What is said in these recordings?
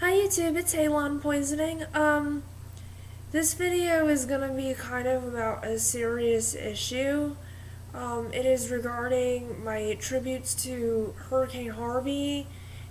Hi YouTube, it's Halon Poisoning. This video is gonna be kind of about a serious issue. It is regarding my tributes to Hurricane Harvey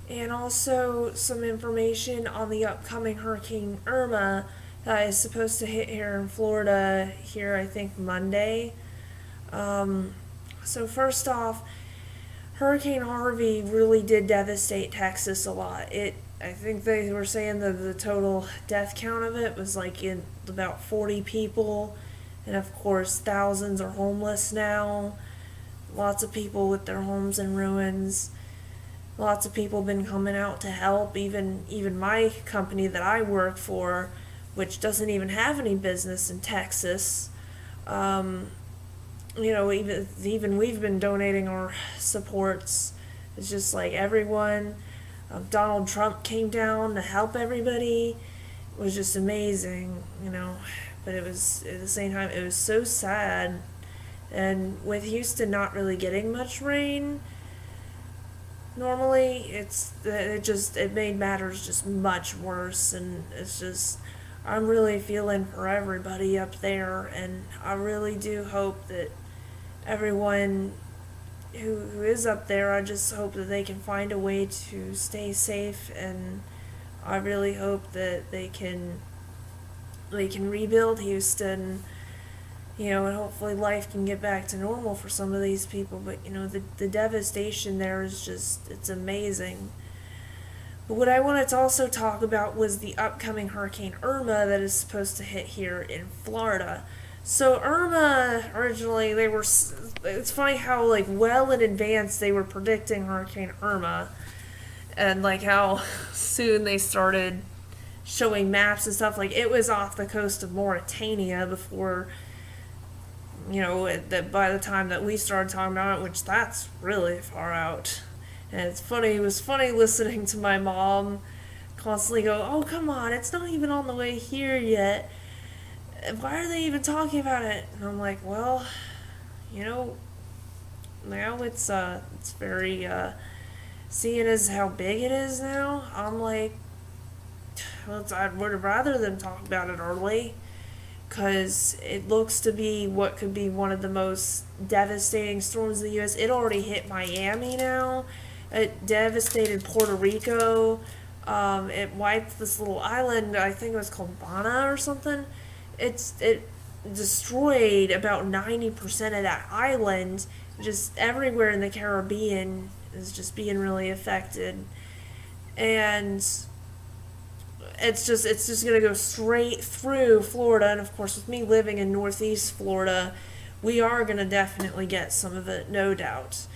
and also some information on the upcoming Hurricane Irma that is supposed to hit here in Florida here, I think, Monday. So first off, Hurricane Harvey really did devastate Texas a lot. I think they were saying that the total death count of it was like in about 40 people, and of course thousands are homeless now. Lots of people with their homes in ruins. Lots of people have been coming out to help. Even my company that I work for, which doesn't even have any business in Texas. Even we've been donating our supports. It's just like everyone. Donald Trump came down to help everybody. It was just amazing, But it was, at the same time, it was so sad. And with Houston not really getting much rain, normally it made matters just much worse. And it's just, I'm really feeling for everybody up there, and I really do hope that everyone who is up there, I just hope that they can find a way to stay safe, and I really hope that they can rebuild Houston, and hopefully life can get back to normal for some of these people. But the devastation there is just, it's amazing. But what I wanted to also talk about was the upcoming Hurricane Irma that is supposed to hit here in Florida. So Irma, originally, it's funny how well in advance they were predicting Hurricane Irma, and how soon they started showing maps and stuff. It was off the coast of Mauritania before, that by the time that we started talking about it, which that's really far out. And it was funny listening to my mom constantly go, "Oh, come on, it's not even on the way here yet. Why are they even talking about it?" And I'm like, well, now it's very, seeing as how big it is now, I'm like, well, I would rather them talk about it early, because it looks to be what could be one of the most devastating storms in the U.S. It already hit Miami now. It devastated Puerto Rico. It wiped this little island, I think it was called Bana or something. It destroyed about 90% of that island. Just everywhere in the Caribbean is just being really affected, and it's just gonna go straight through Florida. And of course, with me living in Northeast Florida, we are gonna definitely get some of it, no doubt.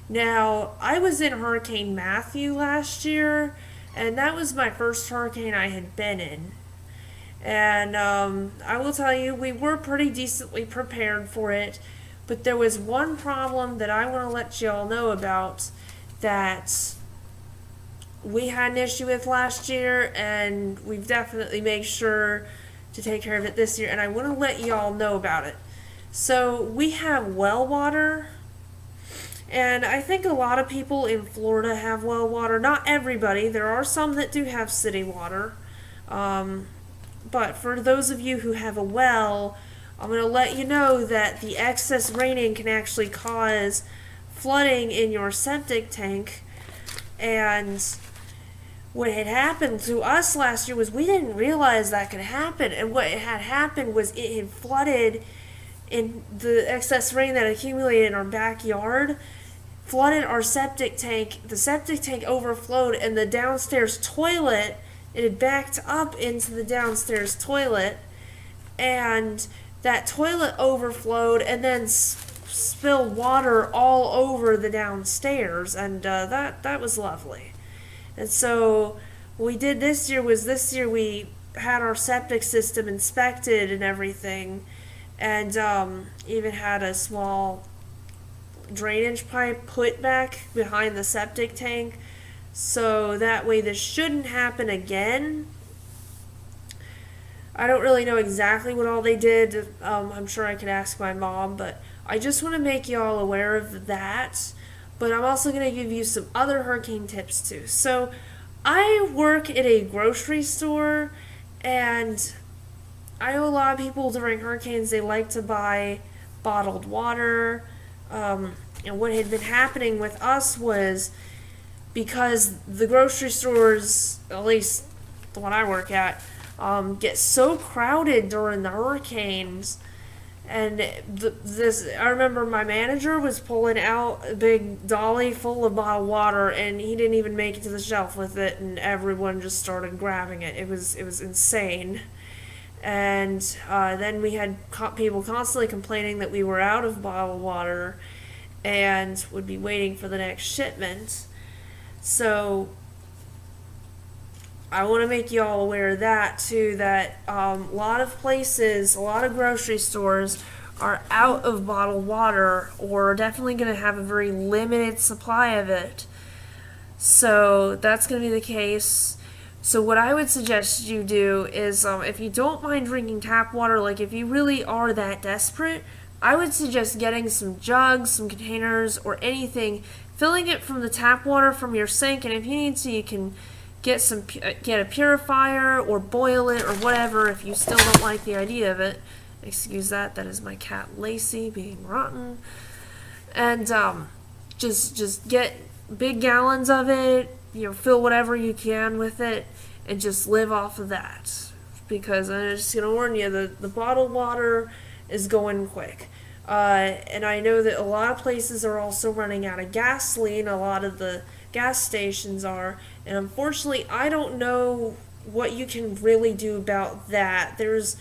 Now, I was in Hurricane Matthew last year, and that was my first hurricane I had been in. And I will tell you, we were pretty decently prepared for it, but there was one problem that I want to let you all know about that we had an issue with last year, and we've definitely made sure to take care of it this year, and I want to let you all know about it. So we have well water, and I think a lot of people in Florida have well water. Not everybody. There are some that do have city water. But for those of you who have a well, I'm going to let you know that the excess raining can actually cause flooding in your septic tank. And what had happened to us last year was we didn't realize that could happen. And what had happened was it had flooded in the excess rain that accumulated in our backyard, flooded our septic tank. The septic tank overflowed, and the downstairs toilet, it had backed up into the downstairs toilet, and that toilet overflowed and then spilled water all over the downstairs, and that was lovely. And so what we did this year we had our septic system inspected and everything, and even had a small drainage pipe put back behind the septic tank, so that way this shouldn't happen again. I don't really know exactly what all they did. I'm sure I could ask my mom, but I just want to make you all aware of that. But I'm also going to give you some other hurricane tips too. So I work at a grocery store, and I know a lot of people during hurricanes, they like to buy bottled water. And what had been happening with us was because the grocery stores, at least the one I work at, get so crowded during the hurricanes. And I remember my manager was pulling out a big dolly full of bottled water, and he didn't even make it to the shelf with it, and everyone just started grabbing it. It was insane. And then we had people constantly complaining that we were out of bottled water, and would be waiting for the next shipment. So I want to make you all aware of that too. That a lot of places, a lot of grocery stores are out of bottled water, or are definitely going to have a very limited supply of it. So that's going to be the case. So what I would suggest you do is, if you don't mind drinking tap water, like if you really are that desperate, I would suggest getting some jugs, some containers, or anything, filling it from the tap water from your sink, and if you need to, you can get a purifier or boil it or whatever if you still don't like the idea of it. Excuse that. That is my cat Lacey being rotten. And just get big gallons of it. Fill whatever you can with it, and just live off of that. Because I'm just gonna warn you, the bottled water is going quick. And I know that a lot of places are also running out of gasoline. A lot of the gas stations are, and unfortunately, I don't know what you can really do about that. There's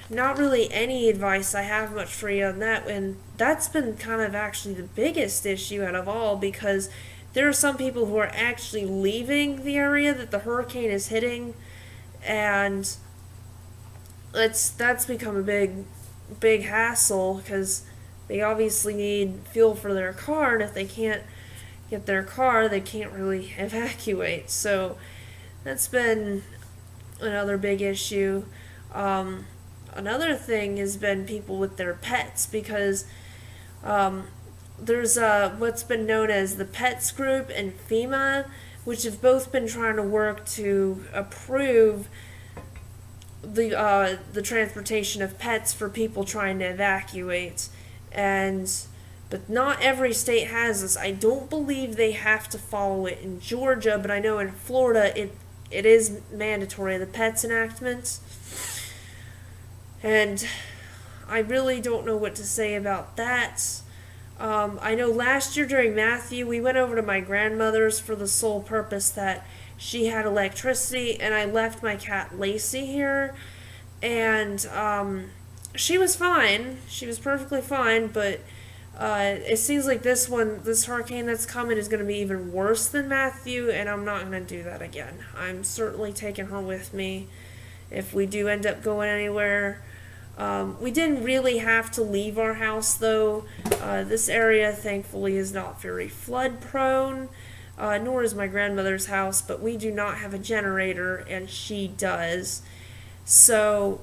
not really any advice I have much for you on that, and that's been kind of actually the biggest issue out of all, because there are some people who are actually leaving the area that the hurricane is hitting, and that's become a big hassle, because they obviously need fuel for their car, and if they can't get their car, they can't really evacuate. So that's been another big issue. Another thing has been people with their pets, because there's what's been known as the Pets Group and FEMA, which have both been trying to work to approve the transportation of pets for people trying to evacuate. But not every state has this. I don't believe they have to follow it in Georgia, but I know in Florida it is mandatory, the Pets enactment. And I really don't know what to say about that. I know last year during Matthew, we went over to my grandmother's for the sole purpose that she had electricity, and I left my cat Lacey here, and she was fine. She was perfectly fine, but it seems like this hurricane that's coming is going to be even worse than Matthew, and I'm not going to do that again. I'm certainly taking her with me if we do end up going anywhere. We didn't really have to leave our house, though. This area, thankfully, is not very flood prone, nor is my grandmother's house, but we do not have a generator, and she does. So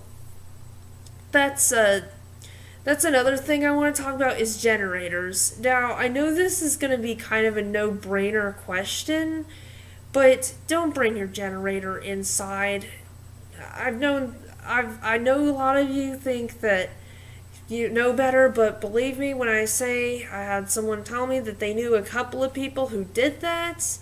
that's another thing I want to talk about is generators. Now, I know this is going to be kind of a no-brainer question, but don't bring your generator inside. I know a lot of you think that you know better, but believe me when I say I had someone tell me that they knew a couple of people who did that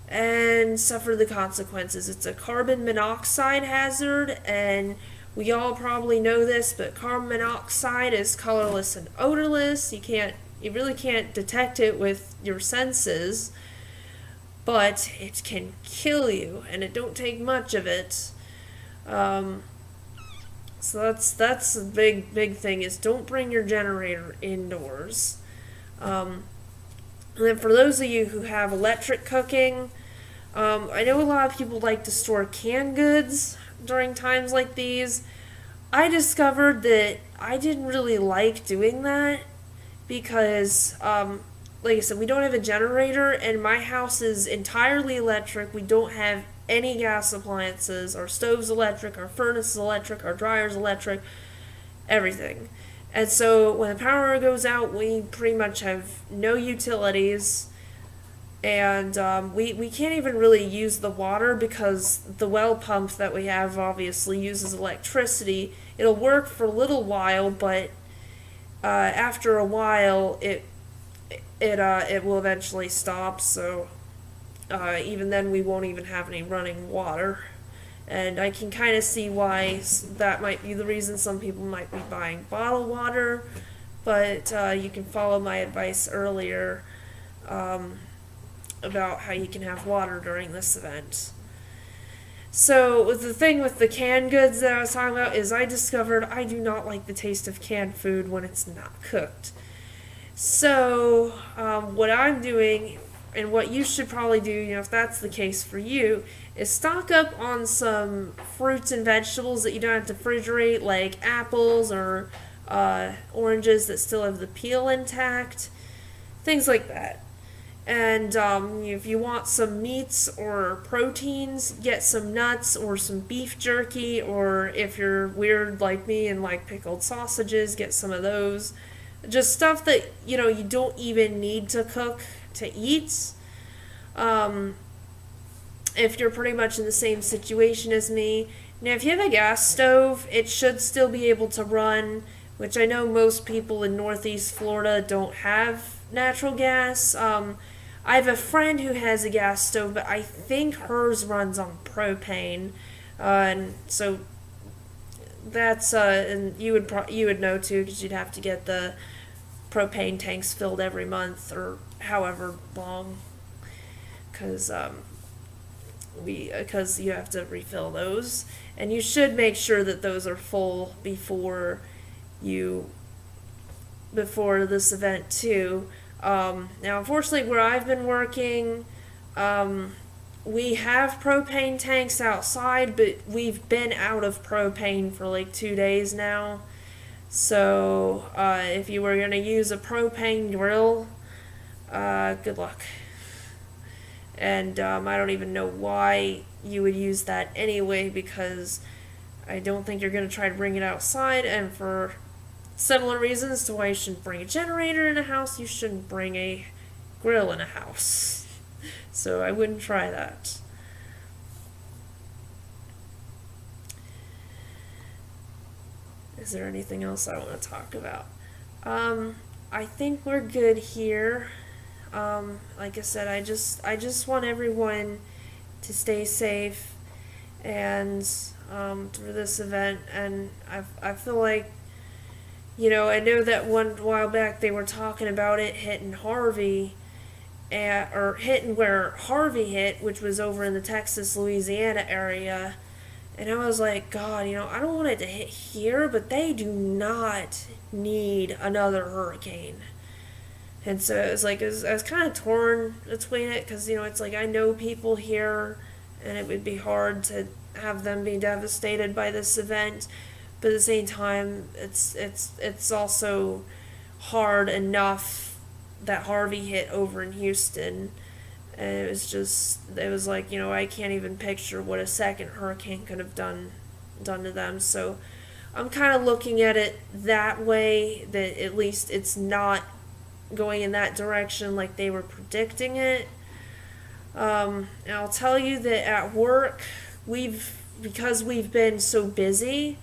and suffered the consequences. It's a carbon monoxide hazard, and we all probably know this, but carbon monoxide is colorless and odorless. You really can't detect it with your senses, but it can kill you, and it don't take much of it. So that's a big thing, is don't bring your generator indoors. And then for those of you who have electric cooking, I know a lot of people like to store canned goods during times like these. I discovered that I didn't really like doing that because, like I said, we don't have a generator, and my house is entirely electric. We don't have any gas appliances. Our stove's electric, our furnace is electric, our dryer's electric, everything. And so when the power goes out, we pretty much have no utilities. And we can't even really use the water because the well pump that we have obviously uses electricity. It'll work for a little while, but after a while, it will eventually stop. So even then, we won't even have any running water. And I can kind of see why that might be the reason some people might be buying bottled water. But you can follow my advice earlier about how you can have water during this event. So the thing with the canned goods that I was talking about is I discovered I do not like the taste of canned food when it's not cooked. So what I'm doing, and what you should probably do, if that's the case for you, is stock up on some fruits and vegetables that you don't have to refrigerate, like apples or oranges that still have the peel intact, things like that. And if you want some meats or proteins, get some nuts or some beef jerky, or if you're weird like me and like pickled sausages, get some of those. Just stuff that, you don't even need to cook to eat. If you're pretty much in the same situation as me. Now, if you have a gas stove, it should still be able to run, which I know most people in Northeast Florida don't have natural gas. I have a friend who has a gas stove, but I think hers runs on propane, and so that's and you would know too, because you'd have to get the propane tanks filled every month or however long, because you have to refill those, and you should make sure that those are full before this event too. Now, unfortunately, where I've been working, we have propane tanks outside, but we've been out of propane for like 2 days now. So, if you were going to use a propane grill, good luck. And I don't even know why you would use that anyway, because I don't think you're going to try to bring it outside, and for similar reasons to why you shouldn't bring a generator in a house, you shouldn't bring a grill in a house. So I wouldn't try that. Is there anything else I want to talk about? I think we're good here. Like I said, I just want everyone to stay safe and through this event, and I feel like, I know that one while back they were talking about it hitting Harvey, or hitting where Harvey hit, which was over in the Texas, Louisiana area. And I was like, God, I don't want it to hit here, but they do not need another hurricane. And so it was like, I was kind of torn between it, because, it's like I know people here, and it would be hard to have them be devastated by this event. But at the same time, it's also hard enough that Harvey hit over in Houston. And it was like, I can't even picture what a second hurricane could have done to them. So I'm kind of looking at it that way, that at least it's not going in that direction like they were predicting it. And I'll tell you that at work, because we've been so busy,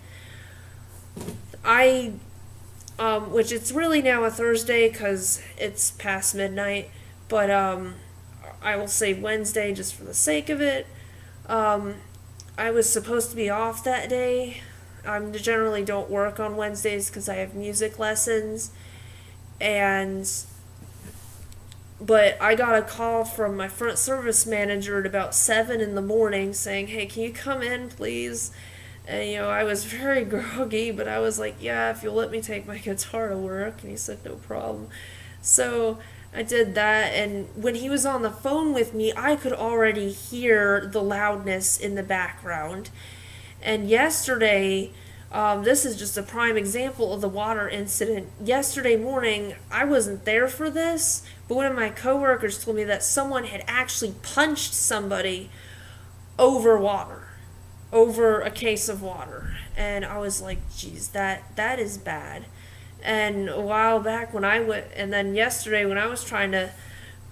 which it's really now a Thursday because it's past midnight, but I will say Wednesday just for the sake of it. I was supposed to be off that day. I generally don't work on Wednesdays because I have music lessons, but I got a call from my front service manager at about 7 in the morning saying, "Hey, can you come in, please?" And, I was very groggy, but I was like, "Yeah, if you'll let me take my guitar to work." And he said, "No problem." So I did that, and when he was on the phone with me, I could already hear the loudness in the background. And yesterday, this is just a prime example of the water incident. Yesterday morning, I wasn't there for this, but one of my coworkers told me that someone had actually punched somebody over a case of water. And I was like, geez, that is bad. And a while back and then yesterday when I was trying to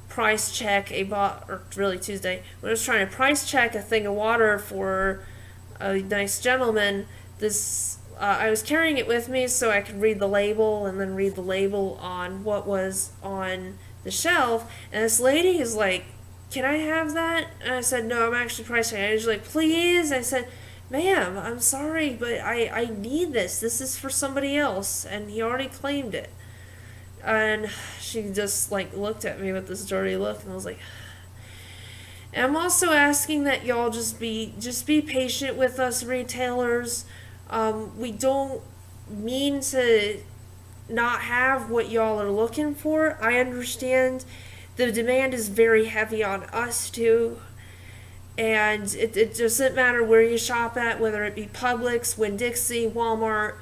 price check or really Tuesday, when I was trying to price check a thing of water for a nice gentleman, I was carrying it with me so I could read the label and then read the label on what was on the shelf. And this lady is like, "Can I have that?" And I said, "No, I'm actually pricing it." And she's like, "Please." I said, "Ma'am, I'm sorry, but I need this. This is for somebody else, and he already claimed it." And she just like looked at me with this dirty look, and I was like, and I'm also asking that y'all just be patient with us retailers. We don't mean to not have what y'all are looking for. I understand the demand is very heavy on us too. And it doesn't matter where you shop at, whether it be Publix, Winn-Dixie, Walmart,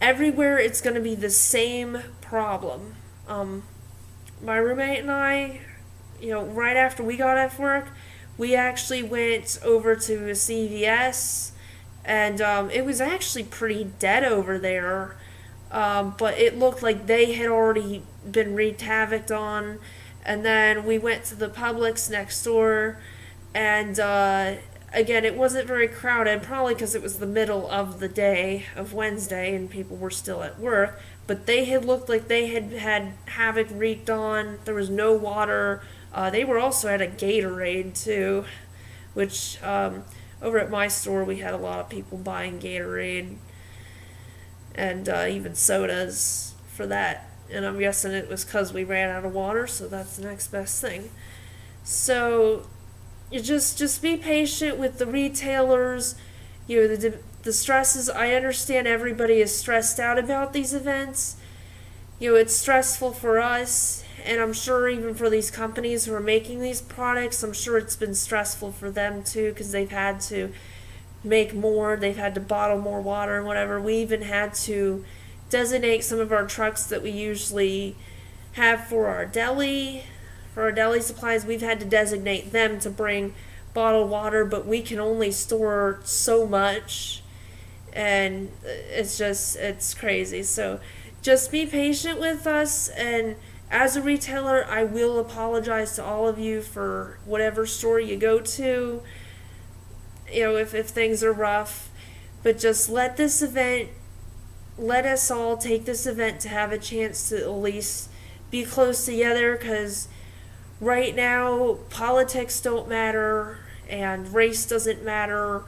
everywhere it's going to be the same problem. My roommate and I, right after we got off work, we actually went over to a CVS, and it was actually pretty dead over there. But it looked like they had already been wreaked havoc on. And then we went to the Publix next door, and again, it wasn't very crowded, probably because it was the middle of the day of Wednesday and people were still at work. But they had looked like they had havoc wreaked on. There was no water. They were also at a Gatorade too, which over at my store we had a lot of people buying Gatorade and even sodas for that. And I'm guessing it was because we ran out of water, so that's the next best thing. So you just be patient with the retailers. The stresses. I understand everybody is stressed out about these events. It's stressful for us, and I'm sure even for these companies who are making these products, I'm sure it's been stressful for them too, because they've had to make more, they've had to bottle more water and whatever. We even had to designate some of our trucks that we usually have for our deli supplies. We've had to designate them to bring bottled water, but we can only store so much, and it's crazy. So just be patient with us, and as a retailer, I will apologize to all of you for whatever store you go to, if things are rough, but just let us all take this event to have a chance to at least be close together, because right now politics don't matter and race doesn't matter,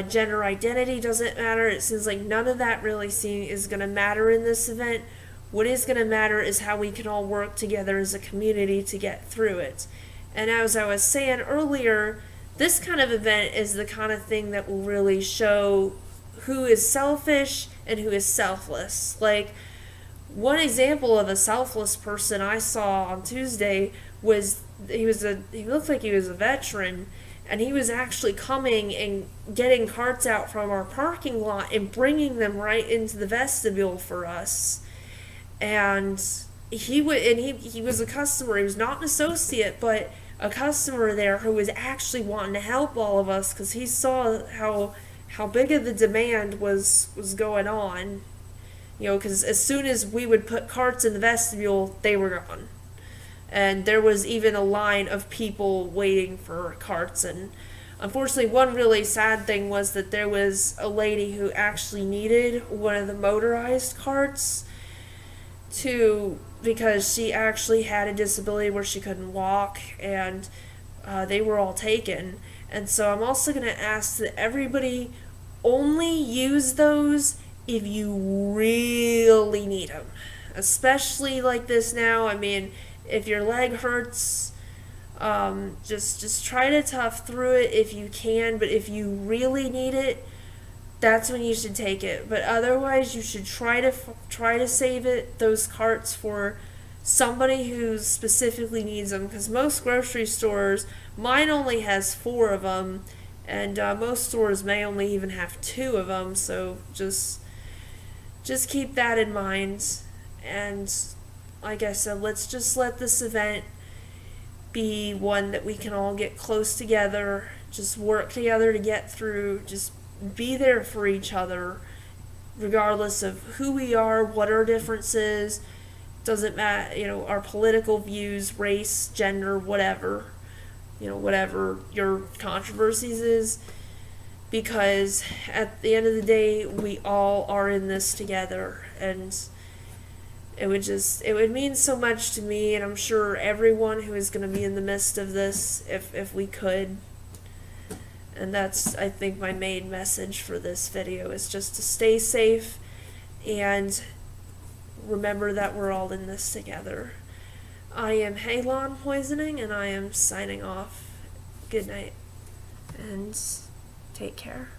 gender identity doesn't matter. It seems like none of that really is going to matter in this event. What is going to matter is how we can all work together as a community to get through it. And as I was saying earlier, this kind of event is the kind of thing that will really show who is selfish and who is selfless. Like, one example of a selfless person I saw on Tuesday was he looked like he was a veteran, and he was actually coming and getting carts out from our parking lot and bringing them right into the vestibule for us. And he was a customer. He was not an associate, but a customer there who was actually wanting to help all of us, because he saw how big of the demand was going on. Because as soon as we would put carts in the vestibule, they were gone. And there was even a line of people waiting for carts. And unfortunately, one really sad thing was that there was a lady who actually needed one of the motorized carts because she actually had a disability where she couldn't walk, and they were all taken. And so I'm also going to ask that everybody only use those if you really need them. Especially like this now. I mean, if your leg hurts, just try to tough through it if you can. But if you really need it, that's when you should take it. But otherwise, you should try to save those carts for somebody who specifically needs them. Because most grocery stores, mine only has 4 of them, and most stores may only even have 2 of them. So just keep that in mind. And like I said, let's just let this event be one that we can all get close together, just work together to get through, just be there for each other, regardless of who we are, what our differences, Doesn't matter, our political views, race, gender, whatever, whatever your controversies is, because at the end of the day, we all are in this together, and it would mean so much to me, and I'm sure everyone who is going to be in the midst of this, if we could. And that's, I think, my main message for this video, is just to stay safe and remember that we're all in this together. I am Halon Poisoning, and I am signing off. Good night, and take care.